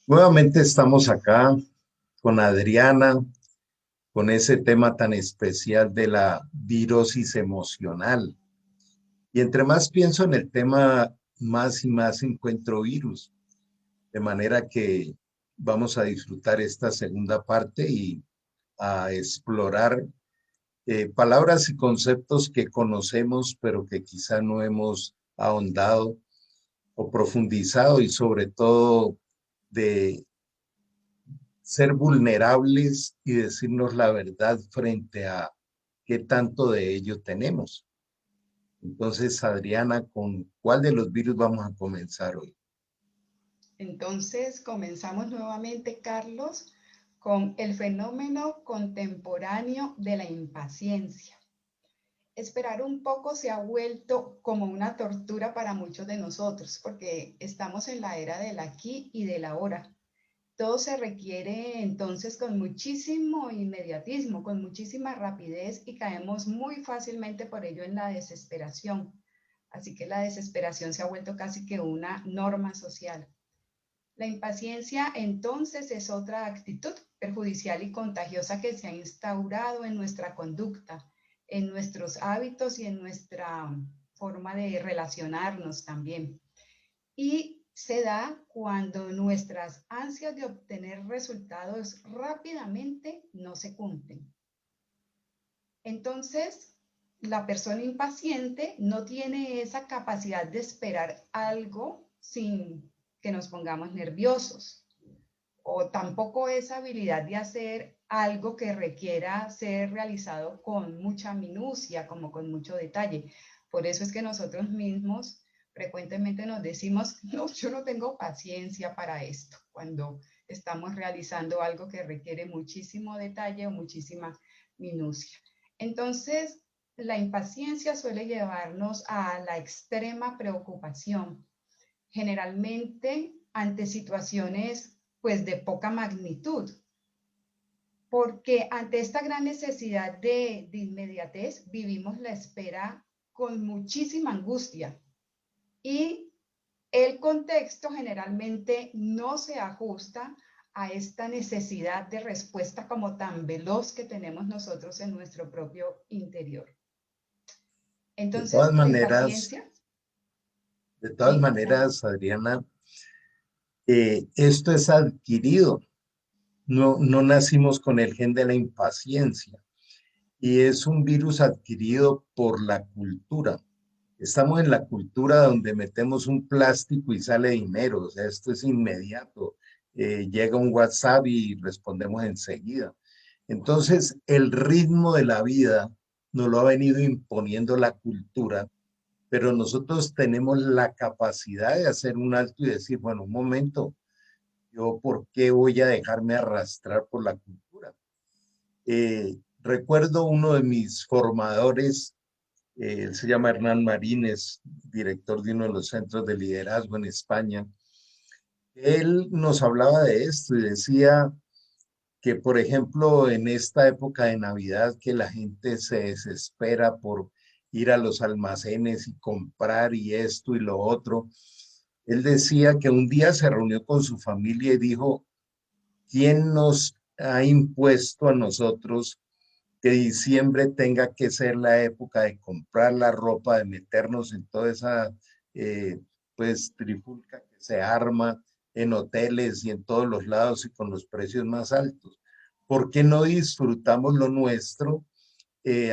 Nuevamente estamos acá con Adriana, con ese tema tan especial de la virosis emocional. Y entre más pienso en el tema, más y más encuentro virus. De manera que vamos a disfrutar esta segunda parte y a explorar palabras y conceptos que conocemos, pero que quizá no hemos ahondado o profundizado y sobre todo de ser vulnerables y decirnos la verdad frente a qué tanto de ello tenemos. Entonces, Adriana, ¿con cuál de los virus vamos a comenzar hoy? Entonces, comenzamos nuevamente, Carlos, con el fenómeno contemporáneo de la impaciencia. Esperar un poco se ha vuelto como una tortura para muchos de nosotros, porque estamos en la era del aquí y del ahora. Todo se requiere entonces con muchísimo inmediatismo, con muchísima rapidez y caemos muy fácilmente por ello en la desesperación. Así que la desesperación se ha vuelto casi que una norma social. La impaciencia entonces es otra actitud perjudicial y contagiosa que se ha instaurado en nuestra conducta, en nuestros hábitos y en nuestra forma de relacionarnos también. Y se da cuando nuestras ansias de obtener resultados rápidamente no se cumplen. Entonces, la persona impaciente no tiene esa capacidad de esperar algo sin que nos pongamos nerviosos o tampoco esa habilidad de hacer algo que requiera ser realizado con mucha minucia, como con mucho detalle. Por eso es que nosotros mismos frecuentemente nos decimos, no, yo no tengo paciencia para esto, cuando estamos realizando algo que requiere muchísimo detalle o muchísima minucia. Entonces, la impaciencia suele llevarnos a la extrema preocupación, generalmente ante situaciones pues de poca magnitud, porque ante esta gran necesidad de inmediatez vivimos la espera con muchísima angustia y el contexto generalmente no se ajusta a esta necesidad de respuesta como tan veloz que tenemos nosotros en nuestro propio interior. De todas Entonces, la maneras, impaciencia, de todas sí, adelante. maneras, Adriana, esto es adquirido. No nacimos con el gen de la impaciencia y es un virus adquirido por la cultura. Estamos en la cultura donde metemos un plástico y sale dinero, o sea, esto es inmediato. Llega un WhatsApp y respondemos enseguida. Entonces, el ritmo de la vida nos lo ha venido imponiendo la cultura, pero nosotros tenemos la capacidad de hacer un alto y decir, bueno, un momento, yo por qué voy a dejarme arrastrar por la cultura. Recuerdo uno de mis formadores, él se llama Hernán Marín, es director de uno de los centros de liderazgo en España. Él nos hablaba de esto y decía que, por ejemplo, en esta época de Navidad, que la gente se desespera por ir a los almacenes y comprar y esto y lo otro. Él decía que un día se reunió con su familia y dijo, ¿quién nos ha impuesto a nosotros que diciembre tenga que ser la época de comprar la ropa, de meternos en toda esa eh, pues trifulca que se arma en hoteles y en todos los lados y con los precios más altos? ¿Por qué no disfrutamos lo nuestro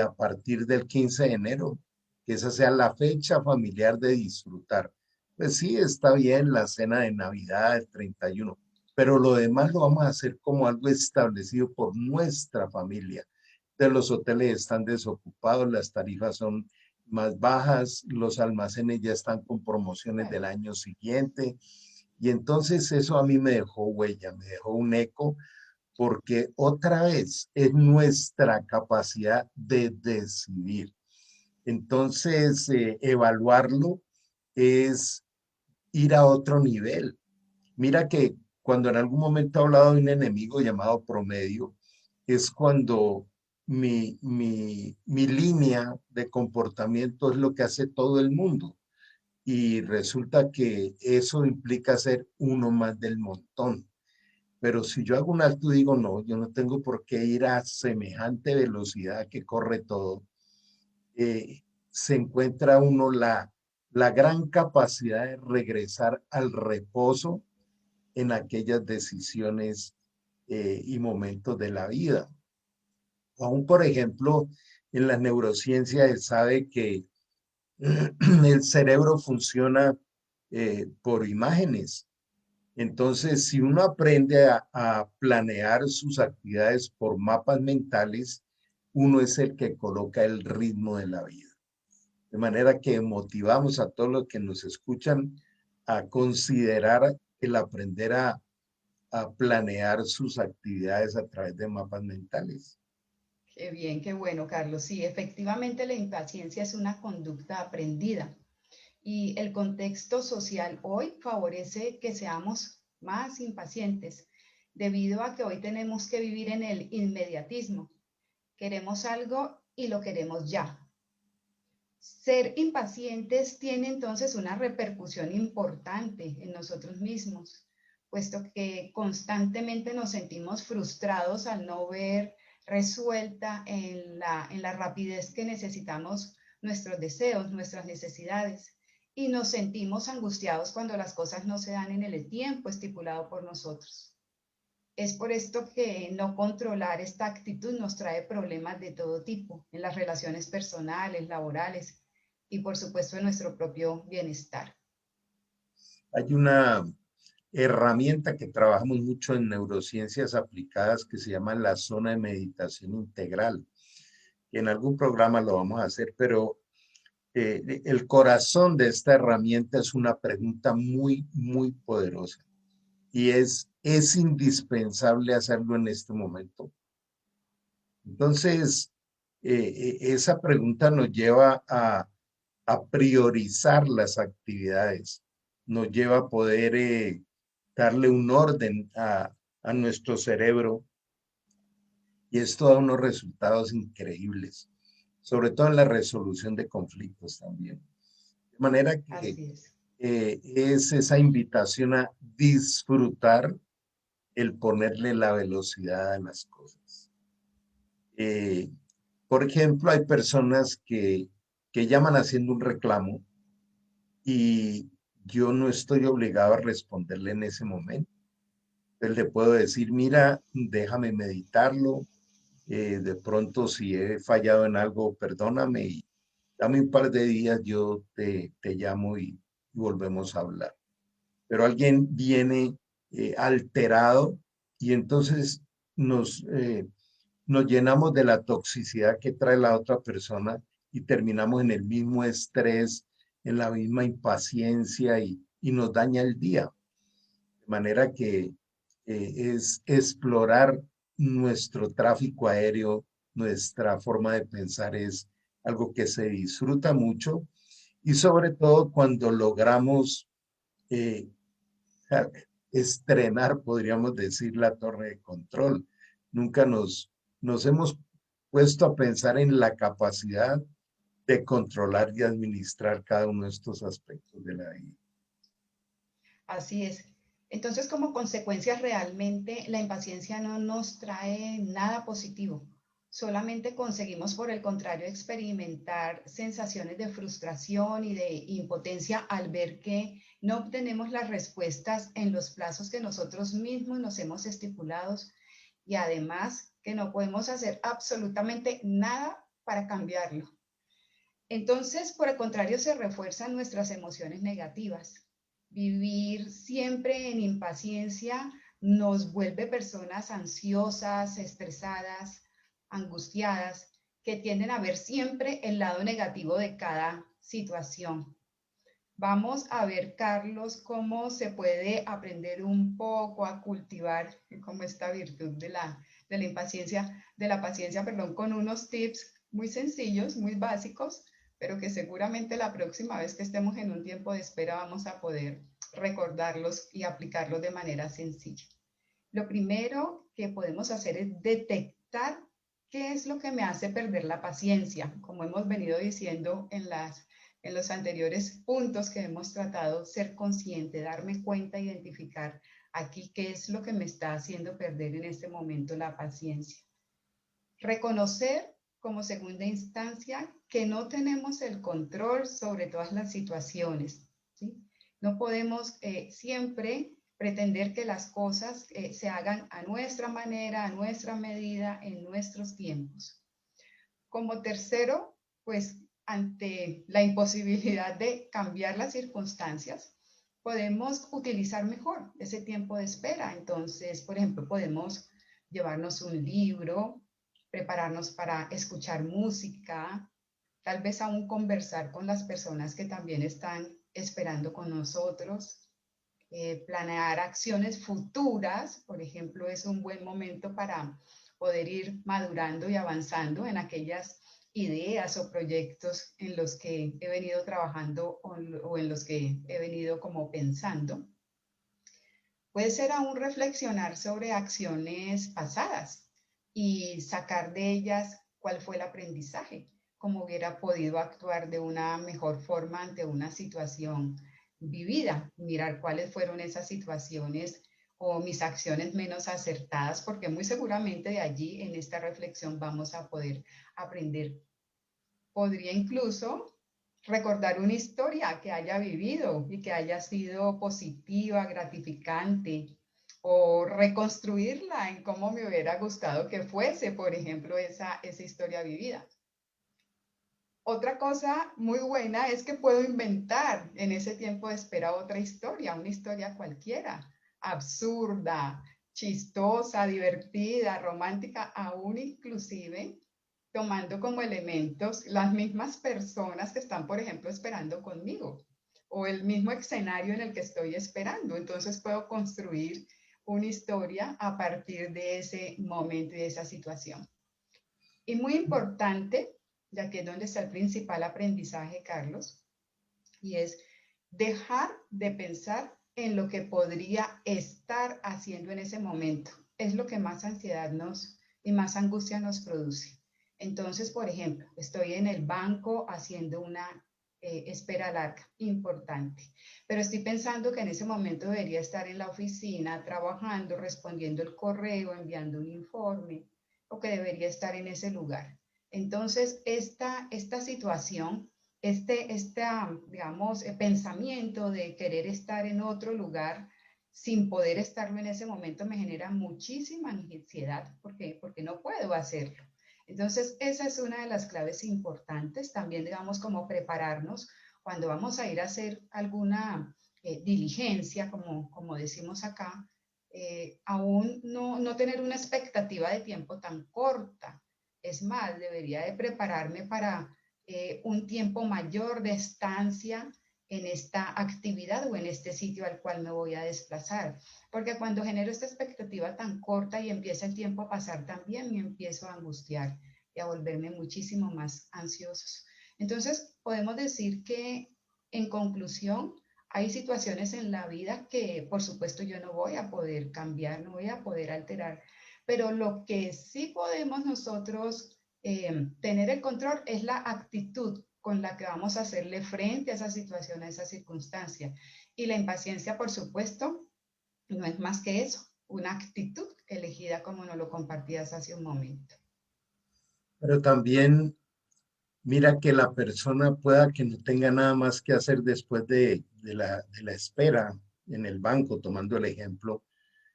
a partir del 15 de enero? Que esa sea la fecha familiar de disfrutar. Pues sí, está bien la cena de Navidad, el 31, pero lo demás lo vamos a hacer como algo establecido por nuestra familia. De los hoteles están desocupados, las tarifas son más bajas, los almacenes ya están con promociones del Claro. año siguiente. Y entonces eso a mí me dejó huella, me dejó un eco porque otra vez es nuestra capacidad de decidir. Entonces, evaluarlo es ir a otro nivel. Mira que cuando en algún momento he hablado de un enemigo llamado promedio, es cuando mi línea de comportamiento es lo que hace todo el mundo. Y resulta que eso implica ser uno más del montón. Pero si yo hago un alto y digo, no, yo no tengo por qué ir a semejante velocidad que corre todo, se encuentra uno la gran capacidad de regresar al reposo en aquellas decisiones y momentos de la vida. Aún, por ejemplo, en la neurociencia se sabe que el cerebro funciona por imágenes. Entonces, si uno aprende a planear sus actividades por mapas mentales, uno es el que coloca el ritmo de la vida. De manera que motivamos a todos los que nos escuchan a considerar el aprender a planear sus actividades a través de mapas mentales. Qué bien, qué bueno, Carlos. Sí, efectivamente la impaciencia es una conducta aprendida y el contexto social hoy favorece que seamos más impacientes debido a que hoy tenemos que vivir en el inmediatismo. Queremos algo y lo queremos ya. Ser impacientes tiene entonces una repercusión importante en nosotros mismos, puesto que constantemente nos sentimos frustrados al no ver resuelta en la rapidez que necesitamos nuestros deseos, nuestras necesidades, y nos sentimos angustiados cuando las cosas no se dan en el tiempo estipulado por nosotros. Es por esto que no controlar esta actitud nos trae problemas de todo tipo en las relaciones personales, laborales y por supuesto en nuestro propio bienestar. Hay una herramienta que trabajamos mucho en neurociencias aplicadas que se llama la zona de meditación integral. Y en algún programa lo vamos a hacer, pero el corazón de esta herramienta es una pregunta muy, muy poderosa. Y ¿es indispensable hacerlo en este momento? Entonces, esa pregunta nos lleva a priorizar las actividades, nos lleva a poder darle un orden a nuestro cerebro y esto da unos resultados increíbles, sobre todo en la resolución de conflictos también. De manera que Así es. es esa invitación a disfrutar el ponerle la velocidad a las cosas. Eh, por ejemplo, hay personas que llaman haciendo un reclamo y yo no estoy obligado a responderle en ese momento. Entonces le puedo decir, mira, déjame meditarlo, de pronto si he fallado en algo, perdóname y dame un par de días, yo te llamo y volvemos a hablar. Pero alguien viene alterado y entonces nos llenamos de la toxicidad que trae la otra persona y terminamos en el mismo estrés, en la misma impaciencia y nos daña el día. De manera que es explorar nuestro tráfico aéreo, nuestra forma de pensar es algo que se disfruta mucho y sobre todo cuando logramos eh, estrenar, podríamos decir, la torre de control. Nunca nos hemos puesto a pensar en la capacidad de controlar y administrar cada uno de estos aspectos de la vida. Así es. Entonces, como consecuencia, realmente la impaciencia no nos trae nada positivo. Solamente conseguimos, por el contrario, experimentar sensaciones de frustración y de impotencia al ver que no obtenemos las respuestas en los plazos que nosotros mismos nos hemos estipulado y además que no podemos hacer absolutamente nada para cambiarlo. Entonces, por el contrario, se refuerzan nuestras emociones negativas. Vivir siempre en impaciencia nos vuelve personas ansiosas, estresadas, angustiadas, que tienden a ver siempre el lado negativo de cada situación. Vamos a ver, Carlos, cómo se puede aprender un poco a cultivar como esta virtud de la impaciencia, de la paciencia, perdón, con unos tips muy sencillos, muy básicos, pero que seguramente la próxima vez que estemos en un tiempo de espera vamos a poder recordarlos y aplicarlos de manera sencilla. Lo primero que podemos hacer es detectar qué es lo que me hace perder la paciencia, como hemos venido diciendo en las en los anteriores puntos que hemos tratado, ser consciente, darme cuenta, identificar aquí qué es lo que me está haciendo perder en este momento la paciencia. Reconocer como segunda instancia que no tenemos el control sobre todas las situaciones, ¿sí? No podemos siempre pretender que las cosas se hagan a nuestra manera, a nuestra medida, en nuestros tiempos. Como tercero, pues ante la imposibilidad de cambiar las circunstancias, podemos utilizar mejor ese tiempo de espera. Entonces, por ejemplo, podemos llevarnos un libro, prepararnos para escuchar música, tal vez aún conversar con las personas que también están esperando con nosotros, planear acciones futuras, por ejemplo, es un buen momento para poder ir madurando y avanzando en aquellas ideas o proyectos en los que he venido trabajando o en los que he venido como pensando. Puede ser aún reflexionar sobre acciones pasadas y sacar de ellas cuál fue el aprendizaje, cómo hubiera podido actuar de una mejor forma ante una situación vivida, mirar cuáles fueron esas situaciones o mis acciones menos acertadas, porque muy seguramente de allí en esta reflexión vamos a poder aprender. Podría incluso recordar una historia que haya vivido y que haya sido positiva, gratificante, o reconstruirla en cómo me hubiera gustado que fuese, por ejemplo, esa historia vivida. Otra cosa muy buena es que puedo inventar en ese tiempo de espera otra historia, una historia cualquiera, absurda, chistosa, divertida, romántica, aún inclusive tomando como elementos las mismas personas que están, por ejemplo, esperando conmigo o el mismo escenario en el que estoy esperando. Entonces puedo construir una historia a partir de ese momento y de esa situación. Y muy importante, ya que es donde está el principal aprendizaje, Carlos, y es dejar de pensar en lo que podría estar haciendo en ese momento. Es lo que más ansiedad y más angustia nos produce. Entonces, por ejemplo, estoy en el banco haciendo una espera larga, importante, pero estoy pensando que en ese momento debería estar en la oficina trabajando, respondiendo el correo, enviando un informe, o que debería estar en ese lugar. Entonces, esta situación, digamos, pensamiento de querer estar en otro lugar sin poder estarlo en ese momento me genera muchísima ansiedad porque no puedo hacerlo. Entonces, esa es una de las claves importantes. También, digamos, como prepararnos cuando vamos a ir a hacer alguna diligencia, como decimos acá, aún no tener una expectativa de tiempo tan corta. Es más, debería de prepararme para un tiempo mayor de estancia en esta actividad o en este sitio al cual me voy a desplazar. Porque cuando genero esta expectativa tan corta y empieza el tiempo a pasar también, me empiezo a angustiar y a volverme muchísimo más ansiosos. Entonces, podemos decir que, en conclusión, hay situaciones en la vida que, por supuesto, yo no voy a poder cambiar, no voy a poder alterar, pero lo que sí podemos nosotros tener el control es la actitud con la que vamos a hacerle frente a esa situación, a esa circunstancia. Y la impaciencia, por supuesto, no es más que eso, una actitud elegida como nos lo compartías hace un momento. Pero también mira que la persona pueda que no tenga nada más que hacer después de la espera en el banco, tomando el ejemplo,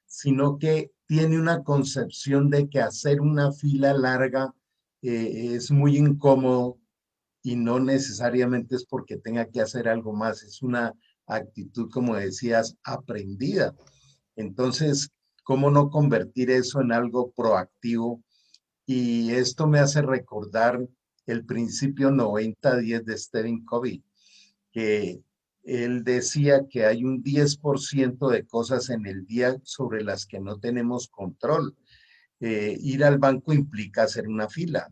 sino que tiene una concepción de que hacer una fila larga es muy incómodo y no necesariamente es porque tenga que hacer algo más, es una actitud, como decías, aprendida. Entonces, ¿cómo no convertir eso en algo proactivo? Y esto me hace recordar el principio 90-10 de Stephen Covey, que él decía que hay un 10% de cosas en el día sobre las que no tenemos control. Ir al banco implica hacer una fila.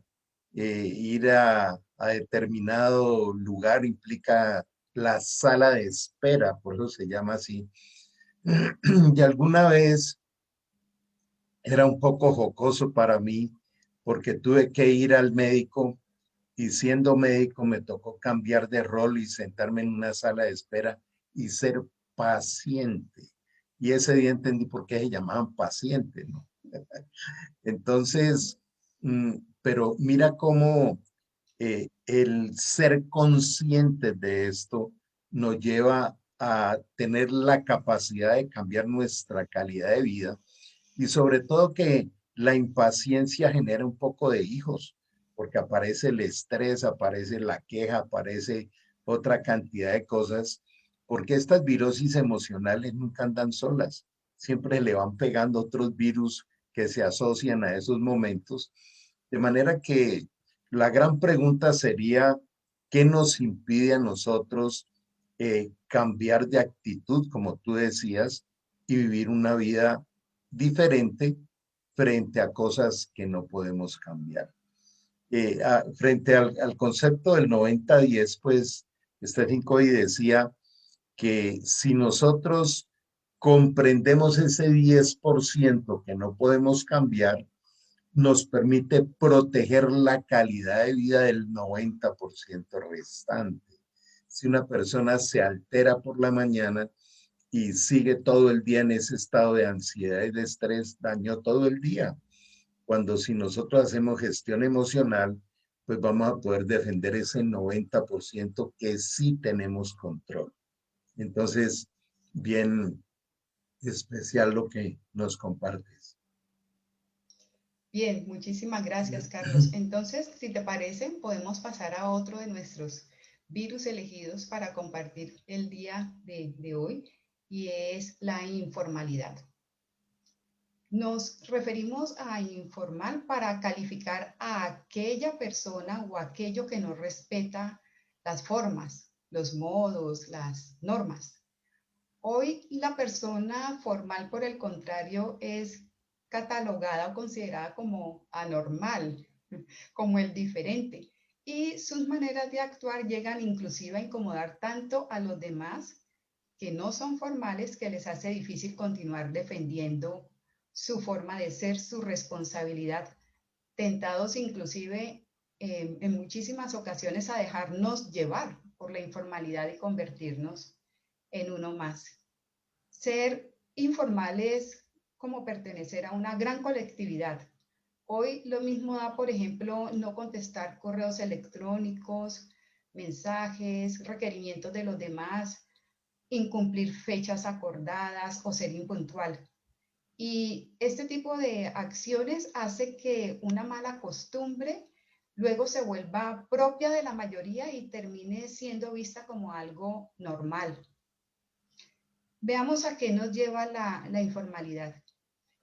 Ir a determinado lugar implica la sala de espera, por eso se llama así. Y alguna vez era un poco jocoso para mí porque tuve que ir al médico y siendo médico me tocó cambiar de rol y sentarme en una sala de espera y ser paciente. Y ese día entendí por qué se llamaban pacientes, ¿no? Entonces, pero mira cómo el ser consciente de esto nos lleva a tener la capacidad de cambiar nuestra calidad de vida y sobre todo que la impaciencia genera un poco de hijos, porque aparece el estrés, aparece la queja, aparece otra cantidad de cosas, porque estas virosis emocionales nunca andan solas, siempre le van pegando otros virus que se asocian a esos momentos, de manera que la gran pregunta sería, ¿qué nos impide a nosotros cambiar de actitud, como tú decías, y vivir una vida diferente frente a cosas que no podemos cambiar? Frente al concepto del 90-10, pues Stephen Covey decía que si nosotros comprendemos ese 10% que no podemos cambiar, nos permite proteger la calidad de vida del 90% restante. Si una persona se altera por la mañana y sigue todo el día en ese estado de ansiedad y de estrés, dañó todo el día. Cuando si nosotros hacemos gestión emocional, pues vamos a poder defender ese 90% que sí tenemos control. Entonces, bien especial lo que nos compartes. Bien, muchísimas gracias, Carlos. Entonces, si te parece, podemos pasar a otro de nuestros virus elegidos para compartir el día de hoy, y es la informalidad. Nos referimos a informal para calificar a aquella persona o aquello que no respeta las formas, los modos, las normas. Hoy la persona formal, por el contrario, es catalogada o considerada como anormal, como el diferente. Y sus maneras de actuar llegan inclusive a incomodar tanto a los demás que no son formales, que les hace difícil continuar defendiendo su forma de ser, su responsabilidad, tentados inclusive en muchísimas ocasiones a dejarnos llevar por la informalidad y convertirnos en uno más. Ser informal es como pertenecer a una gran colectividad. Hoy lo mismo da, por ejemplo, no contestar correos electrónicos, mensajes, requerimientos de los demás, incumplir fechas acordadas o ser impuntual. Y este tipo de acciones hace que una mala costumbre luego se vuelva propia de la mayoría y termine siendo vista como algo normal. Veamos a qué nos lleva la informalidad.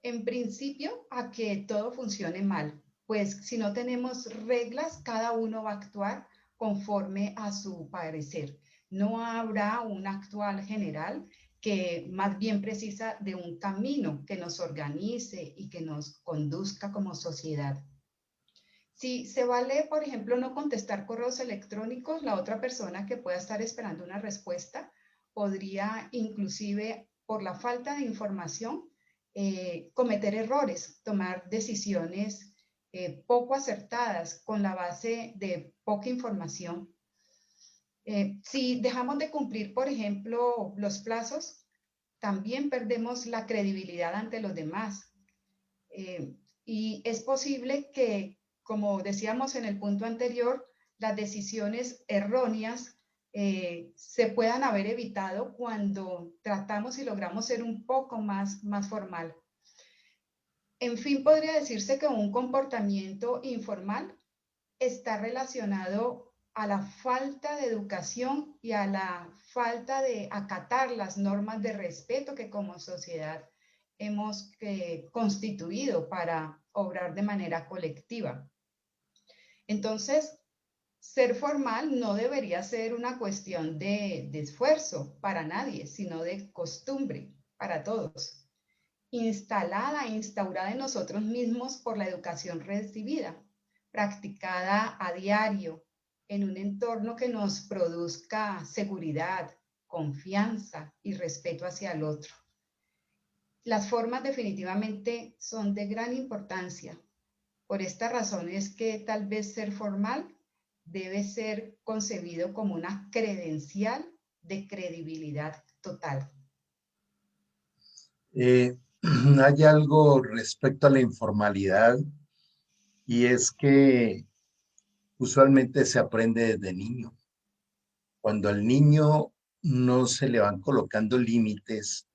En principio, a que todo funcione mal, pues si no tenemos reglas, cada uno va a actuar conforme a su parecer. No habrá un actual general, que más bien precisa de un camino que nos organice y que nos conduzca como sociedad. Si se vale, por ejemplo, no contestar correos electrónicos, la otra persona que pueda estar esperando una respuesta podría inclusive, por la falta de información, cometer errores, tomar decisiones poco acertadas con la base de poca información. Si dejamos de cumplir, por ejemplo, los plazos, también perdemos la credibilidad ante los demás. Y es posible que, como decíamos en el punto anterior, las decisiones erróneas se puedan haber evitado cuando tratamos y logramos ser un poco más formal. En fin, podría decirse que un comportamiento informal está relacionado a la falta de educación y a la falta de acatar las normas de respeto que como sociedad hemos constituido para obrar de manera colectiva. Entonces, ser formal no debería ser una cuestión de esfuerzo para nadie, sino de costumbre para todos, instalada e instaurada en nosotros mismos por la educación recibida, practicada a diario en un entorno que nos produzca seguridad, confianza y respeto hacia el otro. Las formas definitivamente son de gran importancia. Por esta razón es que tal vez ser formal debe ser concebido como una credencial de credibilidad total. Hay algo respecto a la informalidad y es que usualmente se aprende desde niño. Cuando al niño no se le van colocando límites,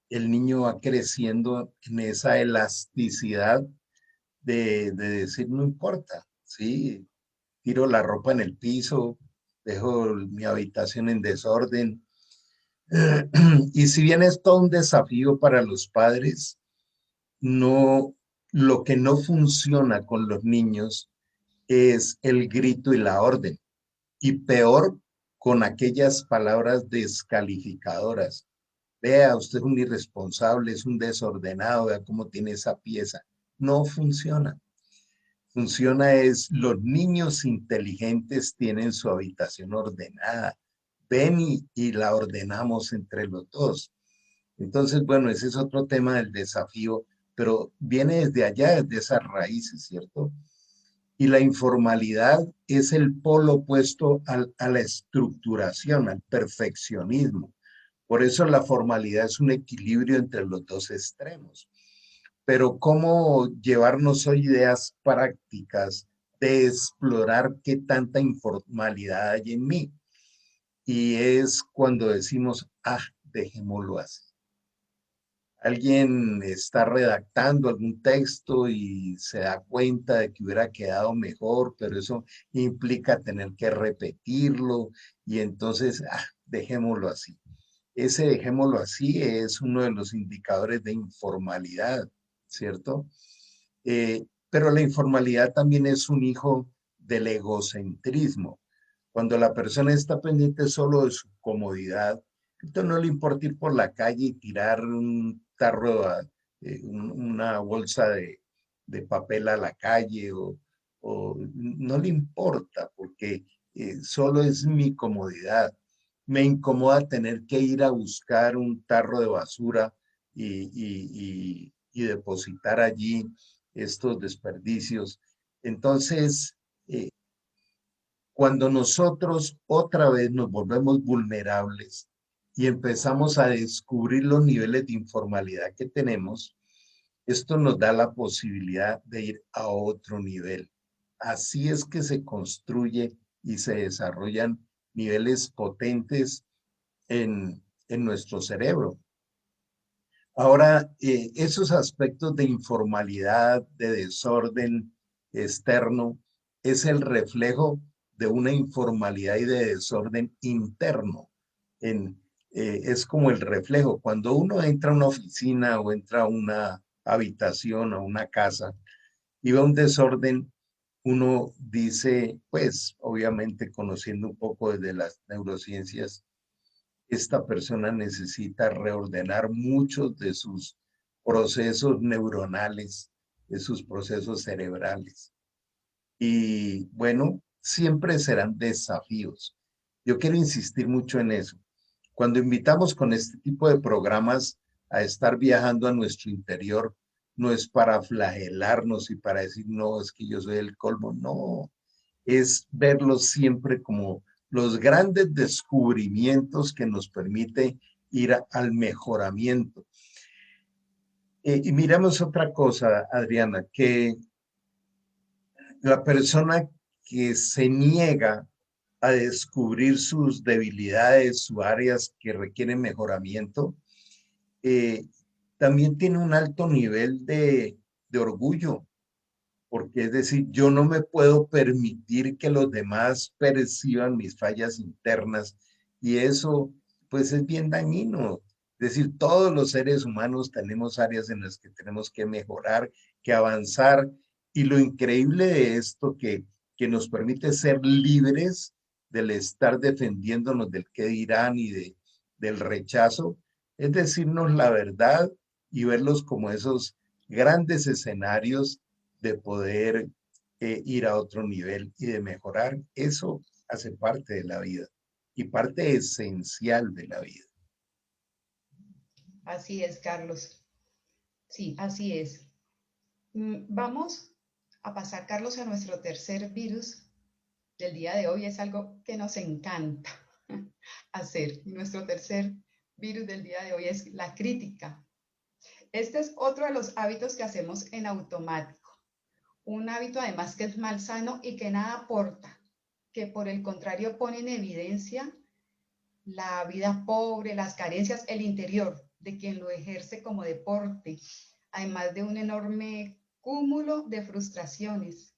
el niño va creciendo en esa elasticidad de decir, no importa, ¿sí? Tiro la ropa en el piso, dejo mi habitación en desorden. Y si bien es todo un desafío para los padres, no, lo que no funciona con los niños es el grito y la orden. Y peor con aquellas palabras descalificadoras. Vea, usted es un irresponsable, es un desordenado, vea cómo tiene esa pieza. No funciona. Funciona es, los niños inteligentes tienen su habitación ordenada. Ven y la ordenamos entre los dos. Entonces, bueno, ese es otro tema del desafío, pero viene desde allá, desde esas raíces, ¿cierto? Y la informalidad es el polo opuesto a la estructuración, al perfeccionismo. Por eso la formalidad es un equilibrio entre los dos extremos. Pero ¿cómo llevarnos hoy ideas prácticas de explorar qué tanta informalidad hay en mí? Y es cuando decimos, dejémoslo así. Alguien está redactando algún texto y se da cuenta de que hubiera quedado mejor, pero eso implica tener que repetirlo y entonces, dejémoslo así. Ese dejémoslo así es uno de los indicadores de informalidad, ¿cierto? Pero la informalidad también es un hijo del egocentrismo. Cuando la persona está pendiente solo de su comodidad, entonces no le importa ir por la calle y tirar un tarro, una bolsa de papel a la calle o no le importa porque solo es mi comodidad. Me incomoda tener que ir a buscar un tarro de basura y depositar allí estos desperdicios. Entonces, cuando nosotros otra vez nos volvemos vulnerables y empezamos a descubrir los niveles de informalidad que tenemos, esto nos da la posibilidad de ir a otro nivel. Así es que se construye y se desarrollan niveles potentes en nuestro cerebro. Ahora, esos aspectos de informalidad, de desorden externo, es el reflejo de una informalidad y de desorden interno. Es como el reflejo. Cuando uno entra a una oficina o entra a una habitación o una casa y ve un desorden, uno dice, pues obviamente conociendo un poco desde las neurociencias, esta persona necesita reordenar muchos de sus procesos neuronales, de sus procesos cerebrales. Y bueno, siempre serán desafíos. Yo quiero insistir mucho en eso. Cuando invitamos con este tipo de programas a estar viajando a nuestro interior, no es para flagelarnos y para decir, no, es que yo soy el colmo, no, es verlos siempre como los grandes descubrimientos que nos permite ir al mejoramiento. Y miramos otra cosa, Adriana, que la persona que se niega a descubrir sus debilidades, sus áreas que requieren mejoramiento, eh, también tiene un alto nivel de orgullo, porque es decir, yo no me puedo permitir que los demás perciban mis fallas internas y eso pues es bien dañino. Es decir, todos los seres humanos tenemos áreas en las que tenemos que mejorar, que avanzar y lo increíble de esto que nos permite ser libres del estar defendiéndonos del qué dirán y del rechazo, es decirnos la verdad y verlos como esos grandes escenarios de poder ir a otro nivel y de mejorar. Eso hace parte de la vida y parte esencial de la vida. Así es, Carlos. Sí, así es. Vamos a pasar, Carlos, a nuestro tercer virus, del día de hoy es algo que nos encanta hacer. Y nuestro tercer virus del día de hoy es la crítica. Este es otro de los hábitos que hacemos en automático. Un hábito además que es malsano y que nada aporta, que por el contrario pone en evidencia la vida pobre, las carencias, el interior de quien lo ejerce como deporte, además de un enorme cúmulo de frustraciones.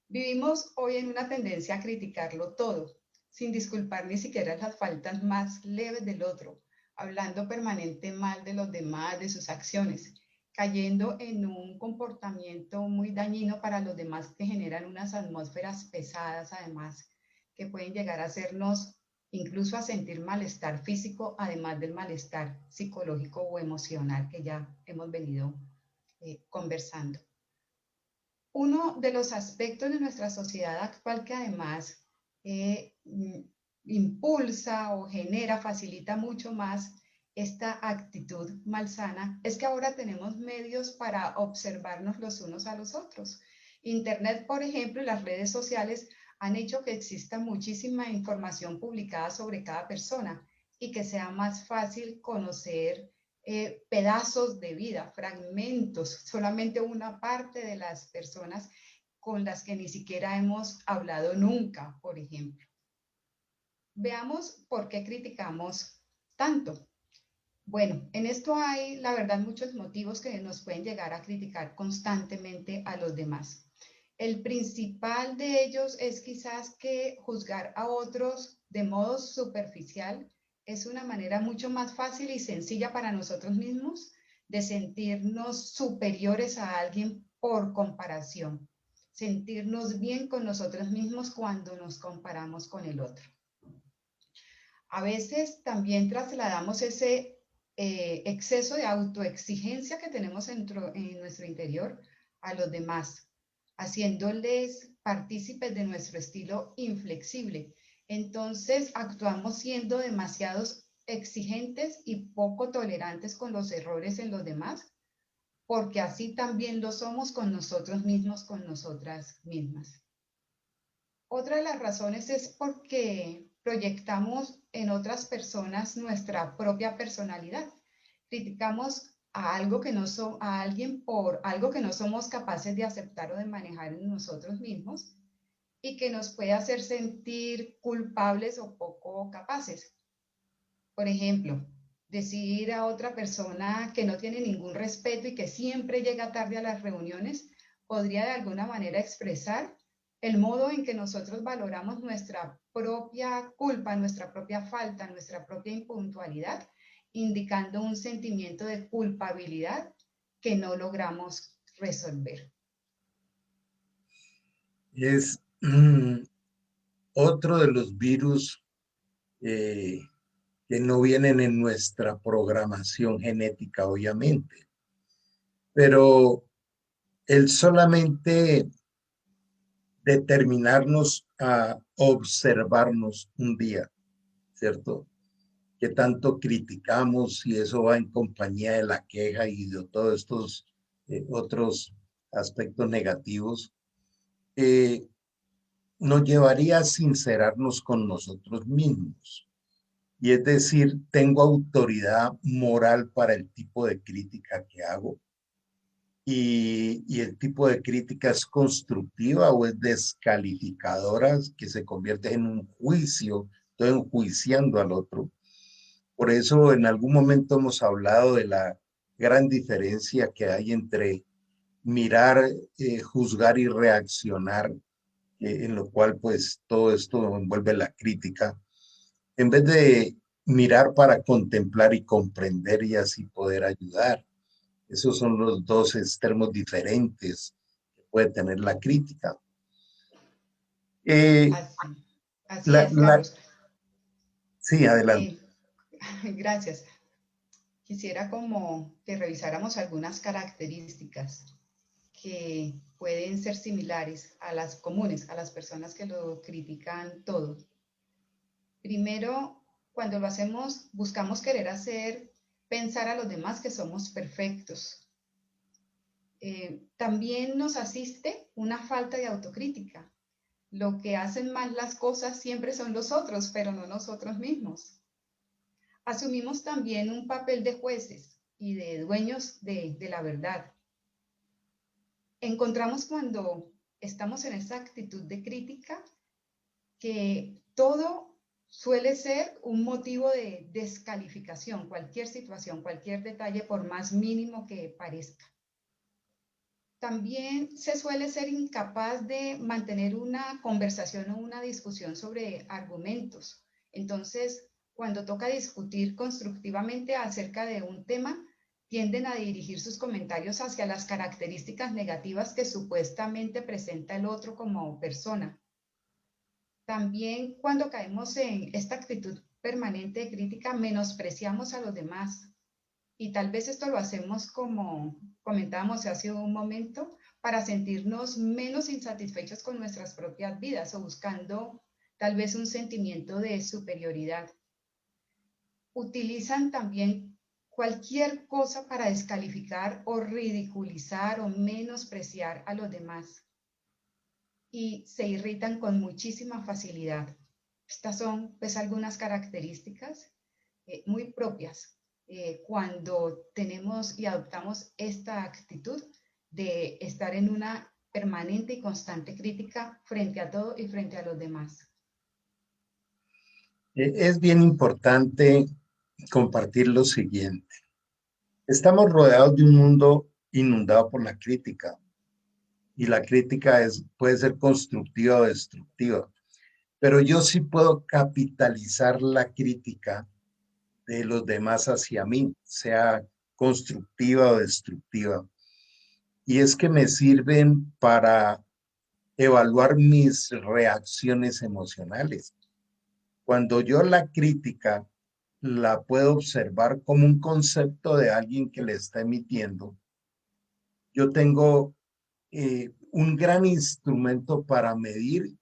Vivimos hoy en una tendencia a criticarlo todo, sin disculpar ni siquiera las faltas más leves del otro, hablando permanente mal de los demás, de sus acciones, cayendo en un comportamiento muy dañino para los demás que generan unas atmósferas pesadas, además, que pueden llegar a hacernos incluso a sentir malestar físico, además del malestar psicológico o emocional que ya hemos venido conversando. Uno de los aspectos de nuestra sociedad actual que además impulsa o genera, facilita mucho más esta actitud malsana, es que ahora tenemos medios para observarnos los unos a los otros. Internet, por ejemplo, y las redes sociales han hecho que exista muchísima información publicada sobre cada persona y que sea más fácil conocer pedazos de vida, fragmentos, solamente una parte de las personas con las que ni siquiera hemos hablado nunca, por ejemplo. Veamos por qué criticamos tanto. Bueno, en esto hay, la verdad, muchos motivos que nos pueden llegar a criticar constantemente a los demás. El principal de ellos es quizás que juzgar a otros de modo superficial es una manera mucho más fácil y sencilla para nosotros mismos de sentirnos superiores a alguien por comparación, sentirnos bien con nosotros mismos cuando nos comparamos con el otro. A veces también trasladamos ese exceso de autoexigencia que tenemos en nuestro interior a los demás, haciéndoles partícipes de nuestro estilo inflexible. Entonces actuamos siendo demasiados exigentes y poco tolerantes con los errores en los demás, porque así también lo somos con nosotros mismos, con nosotras mismas. Otra de las razones es porque proyectamos en otras personas nuestra propia personalidad. Criticamos a algo que no a alguien por algo que no somos capaces de aceptar o de manejar en nosotros mismos y que nos puede hacer sentir culpables o poco capaces. Por ejemplo, decir a otra persona que no tiene ningún respeto y que siempre llega tarde a las reuniones podría de alguna manera expresar el modo en que nosotros valoramos nuestra propia culpa, nuestra propia falta, nuestra propia impuntualidad, indicando un sentimiento de culpabilidad que no logramos resolver. Es otro de los virus que no vienen en nuestra programación genética, obviamente, pero el solamente determinarnos a observarnos un día, ¿cierto? Que tanto criticamos y eso va en compañía de la queja y de todos estos otros aspectos negativos, eh, nos llevaría a sincerarnos con nosotros mismos. Y es decir, tengo autoridad moral para el tipo de crítica que hago. Y el tipo de crítica es constructiva o es descalificadora, que se convierte en un juicio, estoy enjuiciando al otro. Por eso en algún momento hemos hablado de la gran diferencia que hay entre mirar, juzgar y reaccionar, en lo cual pues todo esto envuelve la crítica, en vez de mirar para contemplar y comprender y así poder ayudar. Esos son los dos extremos diferentes que puede tener la crítica. Eh, Así, así la, es, la, Carlos. sí, adelante. Eh, gracias. Quisiera como que revisáramos algunas características que pueden ser similares a las comunes, a las personas que lo critican todo. Primero, cuando lo hacemos, buscamos querer hacer pensar a los demás que somos perfectos. También nos asiste una falta de autocrítica. Lo que hacen mal las cosas siempre son los otros, pero no nosotros mismos. Asumimos también un papel de jueces y de dueños de la verdad. Encontramos cuando estamos en esa actitud de crítica que todo suele ser un motivo de descalificación, cualquier situación, cualquier detalle, por más mínimo que parezca. También se suele ser incapaz de mantener una conversación o una discusión sobre argumentos. Entonces, cuando toca discutir constructivamente acerca de un tema, tienden a dirigir sus comentarios hacia las características negativas que supuestamente presenta el otro como persona. También cuando caemos en esta actitud permanente de crítica, menospreciamos a los demás. Y tal vez esto lo hacemos, como comentábamos hace un momento, para sentirnos menos insatisfechos con nuestras propias vidas o buscando tal vez un sentimiento de superioridad. Utilizan también cualquier cosa para descalificar o ridiculizar o menospreciar a los demás y se irritan con muchísima facilidad. Estas son pues algunas características muy propias cuando tenemos y adoptamos esta actitud de estar en una permanente y constante crítica frente a todo y frente a los demás. Es bien importante compartir lo siguiente. Estamos rodeados de un mundo inundado por la crítica y la crítica puede ser constructiva o destructiva, pero yo sí puedo capitalizar la crítica de los demás hacia mí, sea constructiva o destructiva. Y es que me sirven para evaluar mis reacciones emocionales. Cuando yo la crítica la puedo observar como un concepto de alguien que le está emitiendo, yo tengo un gran instrumento para medir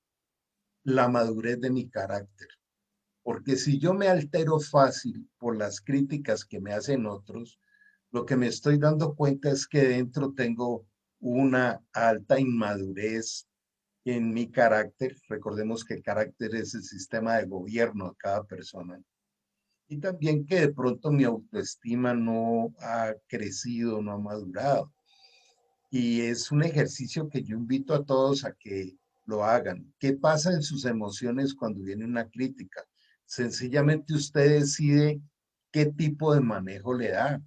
la madurez de mi carácter. Porque si yo me altero fácil por las críticas que me hacen otros, lo que me estoy dando cuenta es que dentro tengo una alta inmadurez en mi carácter. Recordemos que el carácter es el sistema de gobierno de cada persona. Y también que de pronto mi autoestima no ha crecido, no ha madurado. Y es un ejercicio que yo invito a todos a que lo hagan. ¿Qué pasa en sus emociones cuando viene una crítica? Sencillamente usted decide qué tipo de manejo le da.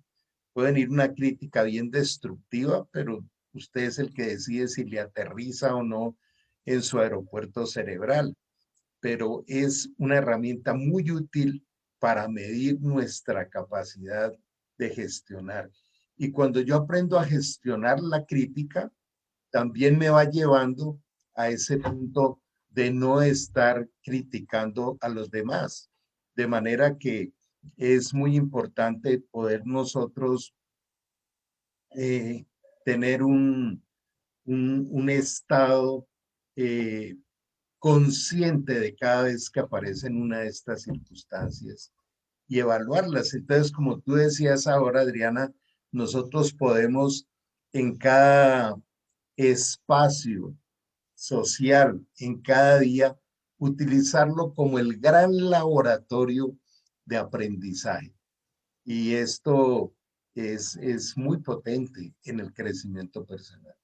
Puede venir una crítica bien destructiva, pero usted es el que decide si le aterriza o no en su aeropuerto cerebral. Pero es una herramienta muy útil para medir nuestra capacidad de gestionar. Y cuando yo aprendo a gestionar la crítica, también me va llevando a ese punto de no estar criticando a los demás. De manera que es muy importante poder nosotros eh, tener un estado consciente de cada vez que aparece en una de estas circunstancias y evaluarlas. Entonces, como tú decías ahora, Adriana, nosotros podemos en cada espacio social, en cada día, utilizarlo como el gran laboratorio de aprendizaje. Y esto es muy potente en el crecimiento personal.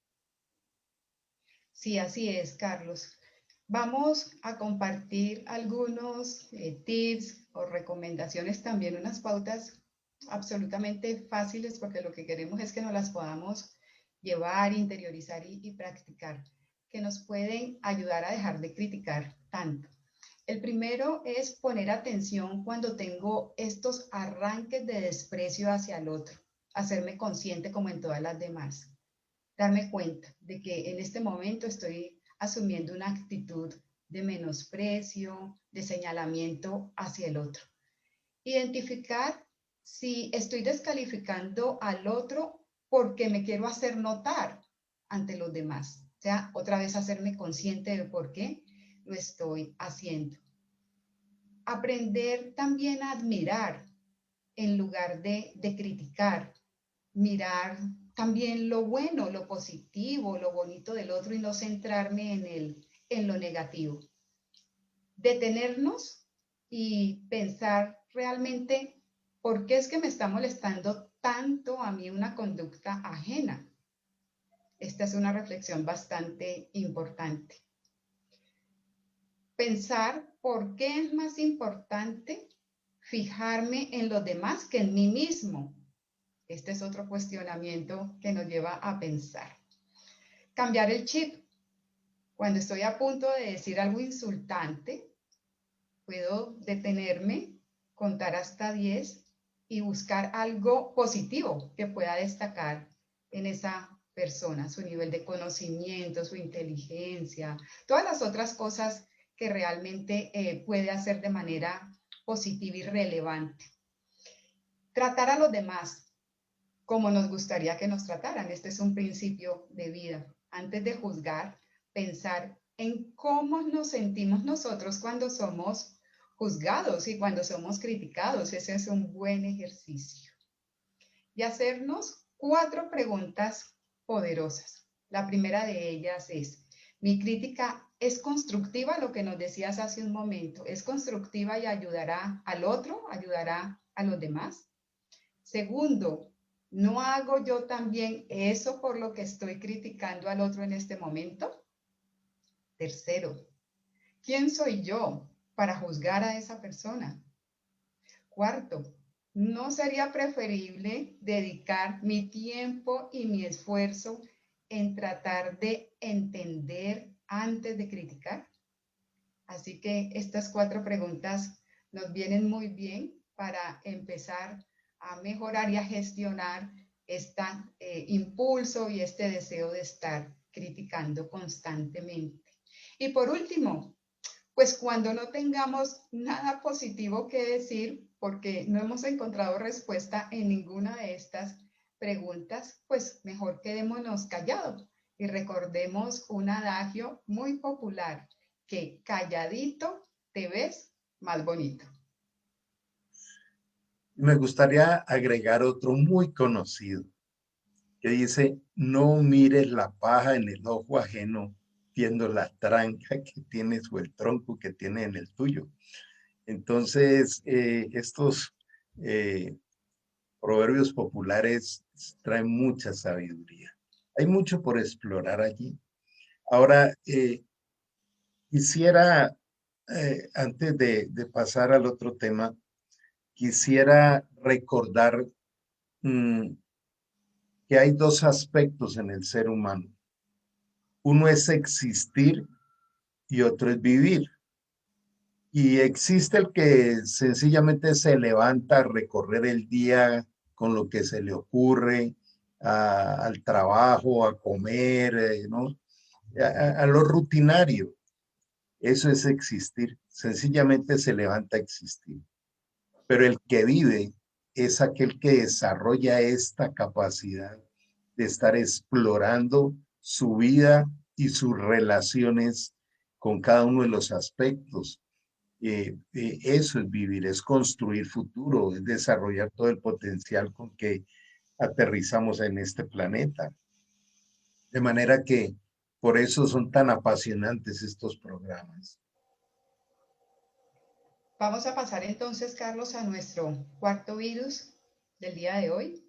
Sí, así es, Carlos. Vamos a compartir algunos tips o recomendaciones, también unas pautas absolutamente fáciles, porque lo que queremos es que nos las podamos llevar, interiorizar y practicar, que nos pueden ayudar a dejar de criticar tanto. El primero es poner atención cuando tengo estos arranques de desprecio hacia el otro, hacerme consciente como en todas las demás, darme cuenta de que en este momento estoy asumiendo una actitud de menosprecio, de señalamiento hacia el otro. Identificar si estoy descalificando al otro porque me quiero hacer notar ante los demás. O sea, otra vez hacerme consciente de por qué lo estoy haciendo. Aprender también a admirar en lugar de criticar, mirar también lo bueno, lo positivo, lo bonito del otro y no centrarme en lo negativo. Detenernos y pensar realmente por qué es que me está molestando tanto a mí una conducta ajena. Esta es una reflexión bastante importante. Pensar por qué es más importante fijarme en los demás que en mí mismo. Este es otro cuestionamiento que nos lleva a pensar. Cambiar el chip. Cuando estoy a punto de decir algo insultante, puedo detenerme, contar hasta 10 y buscar algo positivo que pueda destacar en esa persona, su nivel de conocimiento, su inteligencia, todas las otras cosas que realmente puede hacer de manera positiva y relevante. Tratar a los demás como nos gustaría que nos trataran. Este es un principio de vida. Antes de juzgar, pensar en cómo nos sentimos nosotros cuando somos juzgados y cuando somos criticados. Ese es un buen ejercicio. Y hacernos 4 preguntas poderosas. La primera de ellas es, ¿mi crítica es constructiva? Lo que nos decías hace un momento, ¿es constructiva y ayudará al otro, ayudará a los demás? Segundo, ¿no hago yo también eso por lo que estoy criticando al otro en este momento? Tercero, ¿quién soy yo para juzgar a esa persona? Cuarto, ¿no sería preferible dedicar mi tiempo y mi esfuerzo en tratar de entender antes de criticar? Así que estas 4 preguntas nos vienen muy bien para empezar a mejorar y a gestionar este impulso y este deseo de estar criticando constantemente. Y por último, pues cuando no tengamos nada positivo que decir, porque no hemos encontrado respuesta en ninguna de estas preguntas, pues mejor quedémonos callados y recordemos un adagio muy popular, que calladito te ves más bonito. Me gustaría agregar otro muy conocido que dice, no mires la paja en el ojo ajeno, viendo la tranca que tienes o el tronco que tiene en el tuyo. Entonces, estos proverbios populares traen mucha sabiduría. Hay mucho por explorar allí. Ahora, quisiera, antes de pasar al otro tema, quisiera recordar que hay 2 aspectos en el ser humano. Uno es existir y otro es vivir. Y existe el que sencillamente se levanta a recorrer el día con lo que se le ocurre, al trabajo, a comer, ¿no? A lo rutinario. Eso es existir. Sencillamente se levanta a existir. Pero el que vive es aquel que desarrolla esta capacidad de estar explorando su vida y sus relaciones con cada uno de los aspectos. Eso es vivir, es construir futuro, es desarrollar todo el potencial con que aterrizamos en este planeta. De manera que por eso son tan apasionantes estos programas. Vamos a pasar entonces, Carlos, a nuestro cuarto virus del día de hoy.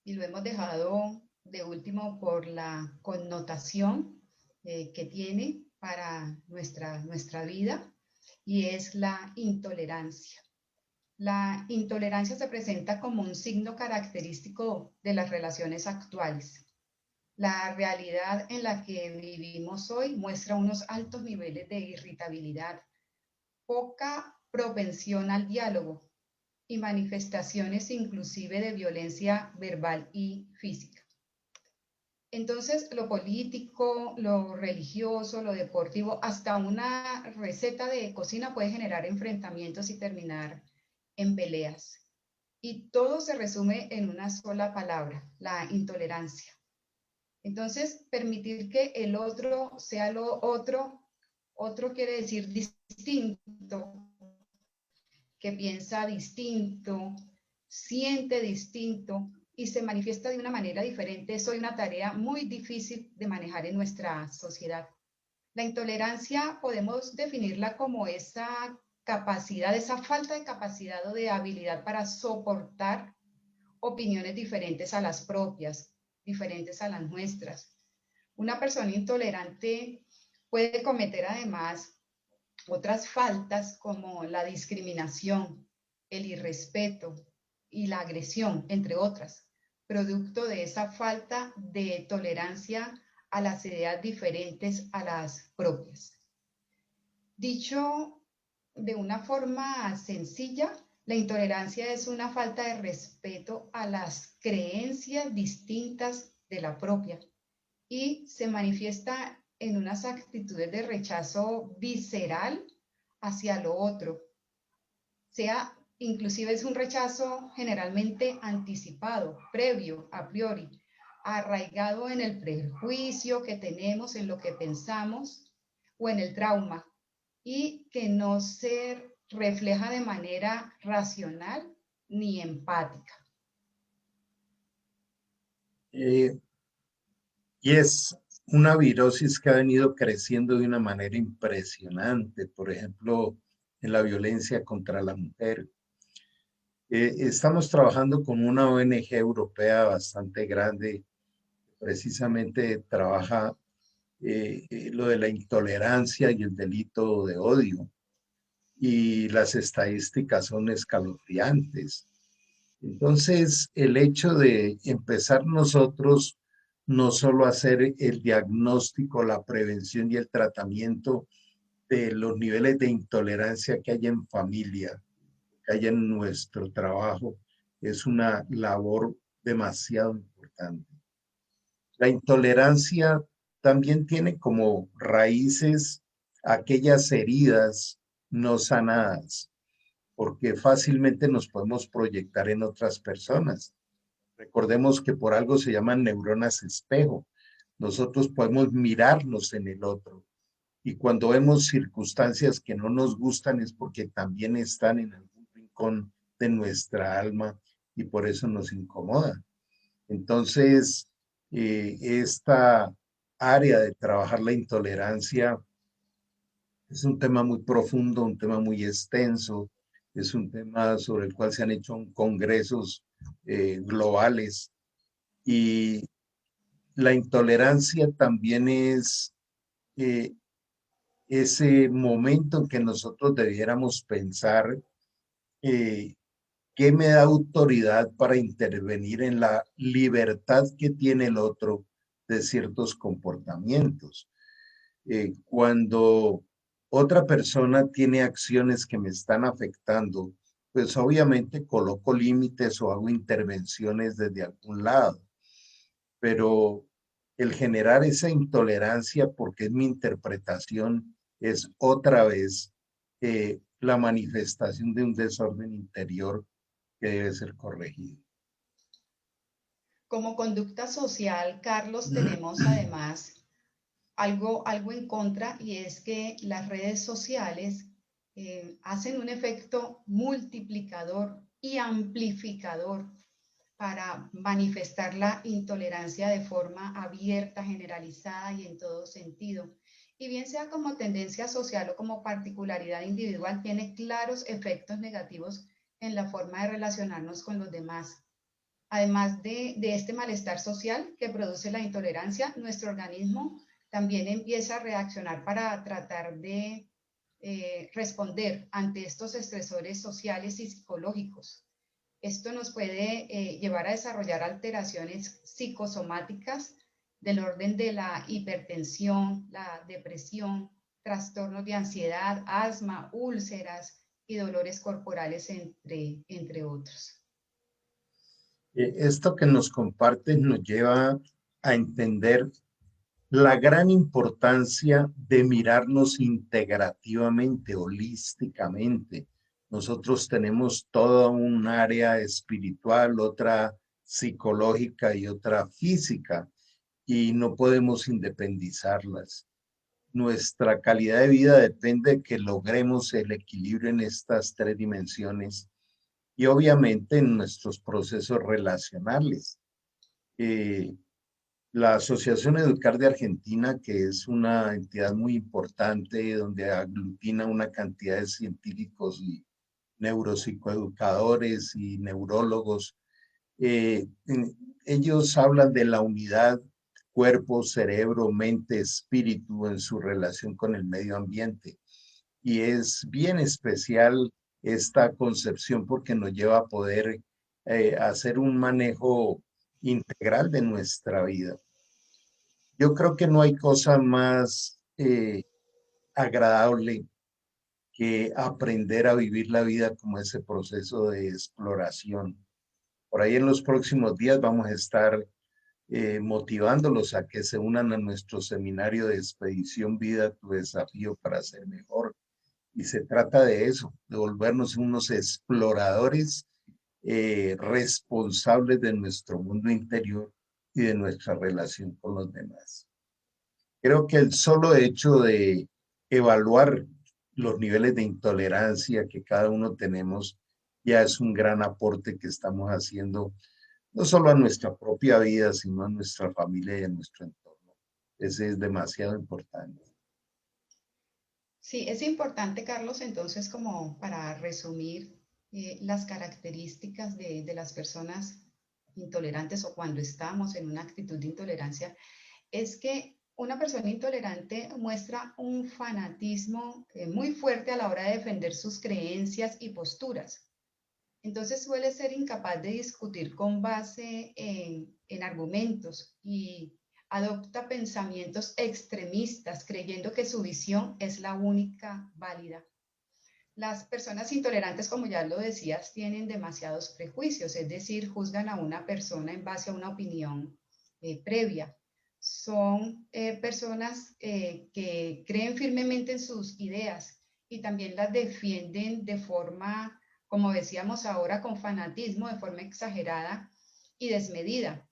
Y lo hemos dejado de último por la connotación que tiene para nuestra vida, y es la intolerancia. La intolerancia se presenta como un signo característico de las relaciones actuales. La realidad en la que vivimos hoy muestra unos altos niveles de irritabilidad, poca propensión al diálogo y manifestaciones inclusive de violencia verbal y física. Entonces, lo político, lo religioso, lo deportivo, hasta una receta de cocina puede generar enfrentamientos y terminar en peleas. Y todo se resume en una sola palabra, la intolerancia. Entonces, permitir que el otro sea lo otro quiere decir distinto, que piensa distinto, siente distinto y se manifiesta de una manera diferente, es hoy una tarea muy difícil de manejar en nuestra sociedad. La intolerancia podemos definirla como esa capacidad, esa falta de capacidad o de habilidad para soportar opiniones diferentes a las propias, diferentes a las nuestras. Una persona intolerante puede cometer además otras faltas como la discriminación, el irrespeto y la agresión, entre otras, producto de esa falta de tolerancia a las ideas diferentes a las propias. Dicho de una forma sencilla, la intolerancia es una falta de respeto a las creencias distintas de la propia y se manifiesta en unas actitudes de rechazo visceral hacia lo otro. Sea, inclusive es un rechazo generalmente anticipado, previo, a priori, arraigado en el prejuicio que tenemos, en lo que pensamos o en el trauma, y que no se refleja de manera racional ni empática. Y es una virosis que ha venido creciendo de una manera impresionante, por ejemplo, en la violencia contra la mujer. Estamos trabajando con una ONG europea bastante grande, precisamente trabaja lo de la intolerancia y el delito de odio. Y las estadísticas son escalofriantes. Entonces, el hecho de empezar nosotros no solo hacer el diagnóstico, la prevención y el tratamiento de los niveles de intolerancia que hay en familia, que hay en nuestro trabajo, es una labor demasiado importante. La intolerancia también tiene como raíces aquellas heridas no sanadas, porque fácilmente nos podemos proyectar en otras personas. Recordemos que por algo se llaman neuronas espejo. Nosotros podemos mirarnos en el otro y cuando vemos circunstancias que no nos gustan es porque también están en algún rincón de nuestra alma y por eso nos incomoda. Entonces, esta área de trabajar la intolerancia es un tema muy profundo, un tema muy extenso, es un tema sobre el cual se han hecho congresos globales y la intolerancia también es eh, ese momento en que nosotros debiéramos pensar eh, qué me da autoridad para intervenir en la libertad que tiene el otro de ciertos comportamientos. Cuando otra persona tiene acciones que me están afectando, pues obviamente coloco límites o hago intervenciones desde algún lado, pero el generar esa intolerancia, porque es mi interpretación, es otra vez la manifestación de un desorden interior que debe ser corregido. Como conducta social, Carlos, tenemos además algo en contra, y es que las redes sociales hacen un efecto multiplicador y amplificador para manifestar la intolerancia de forma abierta, generalizada y en todo sentido. Y bien sea como tendencia social o como particularidad individual, tiene claros efectos negativos en la forma de relacionarnos con los demás. Además de este malestar social que produce la intolerancia, nuestro organismo también empieza a reaccionar para tratar de responder ante estos estresores sociales y psicológicos. Esto nos puede llevar a desarrollar alteraciones psicosomáticas del orden de la hipertensión, la depresión, trastornos de ansiedad, asma, úlceras y dolores corporales, entre otros. Esto que nos compartes nos lleva a entender la gran importancia de mirarnos integrativamente, holísticamente. Nosotros tenemos toda un área espiritual, otra psicológica y otra física, y no podemos independizarlas. Nuestra calidad de vida depende de que logremos el equilibrio en estas tres dimensiones y obviamente en nuestros procesos relacionales. Eh, La Asociación Educar de Argentina, que es una entidad muy importante donde aglutina una cantidad de científicos y neuropsicoeducadores y neurólogos, eh, ellos hablan de la unidad cuerpo, cerebro, mente, espíritu en su relación con el medio ambiente. Y es bien especial esta concepción porque nos lleva a poder hacer un manejo integral de nuestra vida. Yo creo que no hay cosa más agradable que aprender a vivir la vida como ese proceso de exploración. Por ahí en los próximos días vamos a estar motivándolos a que se unan a nuestro seminario de Expedición Vida, tu desafío para ser mejor. Y se trata de eso, de volvernos unos exploradores responsables de nuestro mundo interior y de nuestra relación con los demás. Creo que el solo hecho de evaluar los niveles de intolerancia que cada uno tenemos ya es un gran aporte que estamos haciendo, no solo a nuestra propia vida, sino a nuestra familia y a nuestro entorno. Ese es demasiado importante. Sí, es importante, Carlos, entonces, como para resumir las características de las personas intolerantes o cuando estamos en una actitud de intolerancia, es que una persona intolerante muestra un fanatismo muy fuerte a la hora de defender sus creencias y posturas. Entonces suele ser incapaz de discutir con base en argumentos y adopta pensamientos extremistas creyendo que su visión es la única válida. Las personas intolerantes, como ya lo decías, tienen demasiados prejuicios, es decir, juzgan a una persona en base a una opinión previa. Son personas que creen firmemente en sus ideas y también las defienden de forma, como decíamos ahora, con fanatismo, de forma exagerada y desmedida.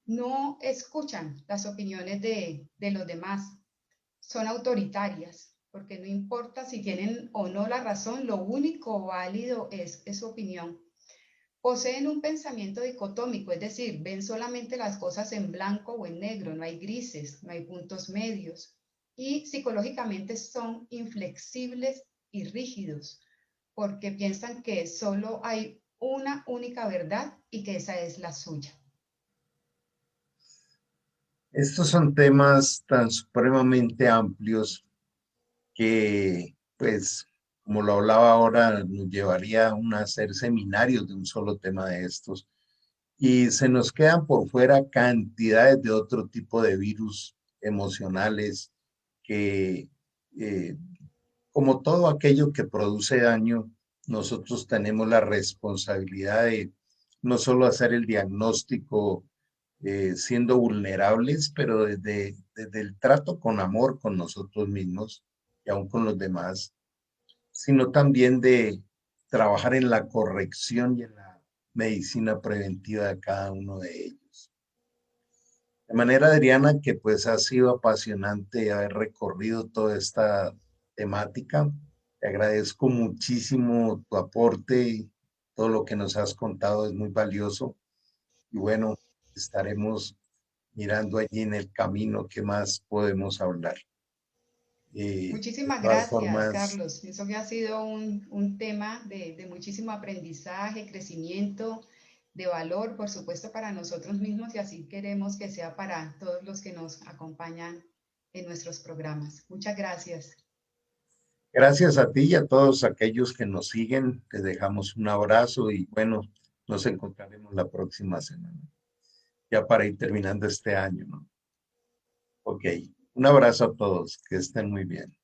No escuchan las opiniones de los demás, son autoritarias, porque no importa si tienen o no la razón, lo único válido es su opinión. Poseen un pensamiento dicotómico, es decir, ven solamente las cosas en blanco o en negro, no hay grises, no hay puntos medios. Y psicológicamente son inflexibles y rígidos, porque piensan que solo hay una única verdad y que esa es la suya. Estos son temas tan supremamente amplios que, pues, como lo hablaba ahora, nos llevaría a hacer seminarios de un solo tema de estos. Y se nos quedan por fuera cantidades de otro tipo de virus emocionales que, eh, como todo aquello que produce daño, nosotros tenemos la responsabilidad de no solo hacer el diagnóstico siendo vulnerables, pero desde el trato con amor con nosotros mismos y aún con los demás, sino también de trabajar en la corrección y en la medicina preventiva de cada uno de ellos. De manera, Adriana, que pues ha sido apasionante haber recorrido toda esta temática. Te agradezco muchísimo tu aporte, todo lo que nos has contado es muy valioso y bueno, estaremos mirando allí en el camino qué más podemos hablar. De Muchísimas todas gracias, formas, Carlos. Eso que ha sido un tema de muchísimo aprendizaje, crecimiento, de valor, por supuesto, para nosotros mismos y así queremos que sea para todos los que nos acompañan en nuestros programas. Muchas gracias. gracias a ti y a todos aquellos que nos siguen. Te dejamos un abrazo y bueno, nos encontraremos la próxima semana, ya para ir terminando este año, ¿no? Ok, un abrazo a todos, que estén muy bien.